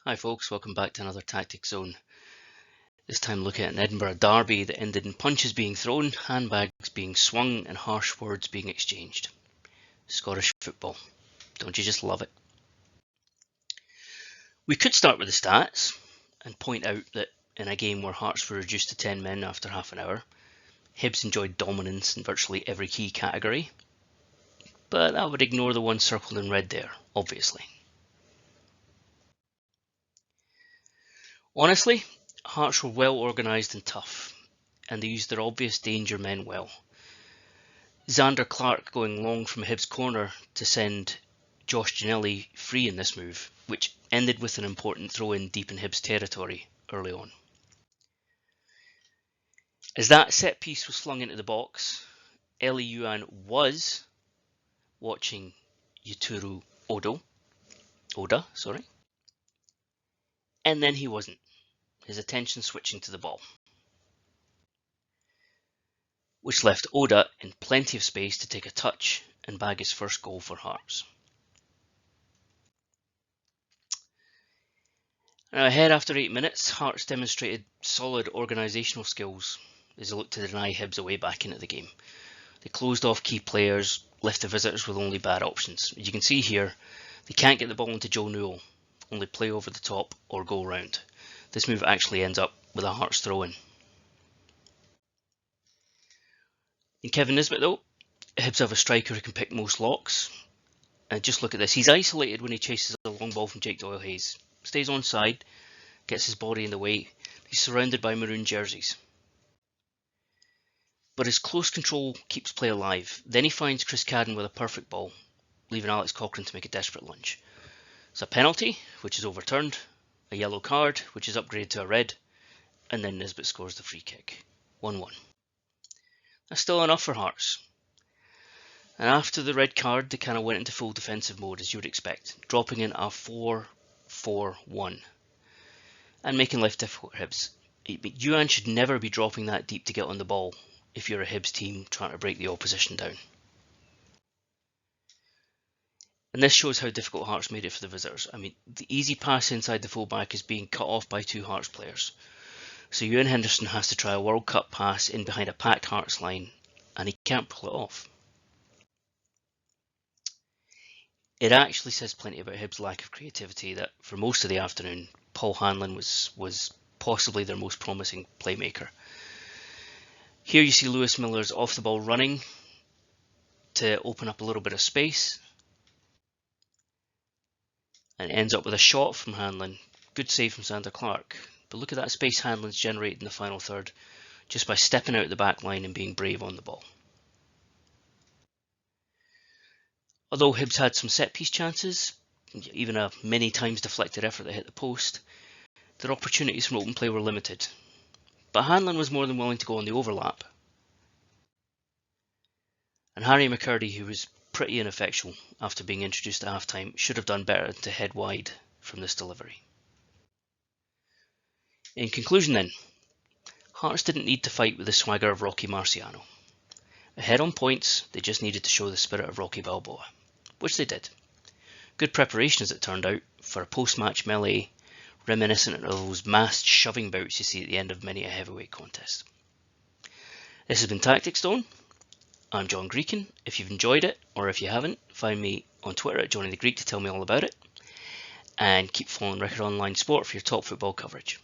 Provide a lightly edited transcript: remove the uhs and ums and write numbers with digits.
Hi folks, welcome back to another Tactics Zone. This time looking at an Edinburgh derby that ended in punches being thrown, handbags being swung and harsh words being exchanged. Scottish football. Don't you just love it? We could start with the stats and point out that in a game where Hearts were reduced to 10 men after half an hour, Hibs enjoyed dominance in virtually every key category. But that would ignore the one circled in red there, obviously. Honestly, Hearts were well organised and tough, and they used their obvious danger men well. Zander Clark going long from Hibs corner to send Josh Ginnelly free in this move, which ended with an important throw-in deep in Hibs territory early on. As that set piece was flung into the box, Eli Yuan was watching Yeturu Oda, and then he wasn't, his attention switching to the ball, which left Oda in plenty of space to take a touch and bag his first goal for Hearts. Now ahead after 8 minutes, Hearts demonstrated solid organisational skills as they looked to deny Hibs a way back into the game. They closed off key players, left the visitors with only bad options. As you can see here, they can't get the ball into Joe Newell, only play over the top or go round. This move actually ends up with a Hearts throw-in. In Kevin Nisbet though, Hibs have a striker who can pick most locks. And just look at this, he's isolated when he chases a long ball from Jake Doyle-Hayes. Stays onside, gets his body in the way. He's surrounded by maroon jerseys. But his close control keeps play alive. Then he finds Chris Cadden with a perfect ball, leaving Alex Cochrane to make a desperate lunge. It's a penalty, which is overturned, a yellow card, which is upgraded to a red, and then Nisbet scores the free kick. 1-1. That's still enough for Hearts. And after the red card, they kind of went into full defensive mode, as you would expect, dropping in a 4-4-1 and making life difficult for Hibs. Yuan should never be dropping that deep to get on the ball if you're a Hibs team trying to break the opposition down. And this shows how difficult Hearts made it for the visitors. I mean, the easy pass inside the fullback is being cut off by two Hearts players. So Ewan Henderson has to try a World Cup pass in behind a packed Hearts line, and he can't pull it off. It actually says plenty about Hibs' lack of creativity that for most of the afternoon, Paul Hanlon was possibly their most promising playmaker. Here you see Lewis Miller's off the ball running to open up a little bit of space, and ends up with a shot from Hanlon. Good save from Zander Clark. But look at that space Hanlon's generated in the final third just by stepping out the back line and being brave on the ball. Although Hibs had some set-piece chances, even a many times deflected effort that hit the post, their opportunities from open play were limited. But Hanlon was more than willing to go on the overlap. And Harry McCurdy, who was pretty ineffectual after being introduced at half-time, should have done better to head wide from this delivery. In conclusion then, Hearts didn't need to fight with the swagger of Rocky Marciano. Ahead on points, they just needed to show the spirit of Rocky Balboa, which they did. Good preparation as it turned out for a post-match melee reminiscent of those massed shoving bouts you see at the end of many a heavyweight contest. This has been Tactics Zone. I'm John Greekin. If you've enjoyed it, or if you haven't, find me on Twitter at Johnny the Greek to tell me all about it. And keep following Record Online Sport for your top football coverage.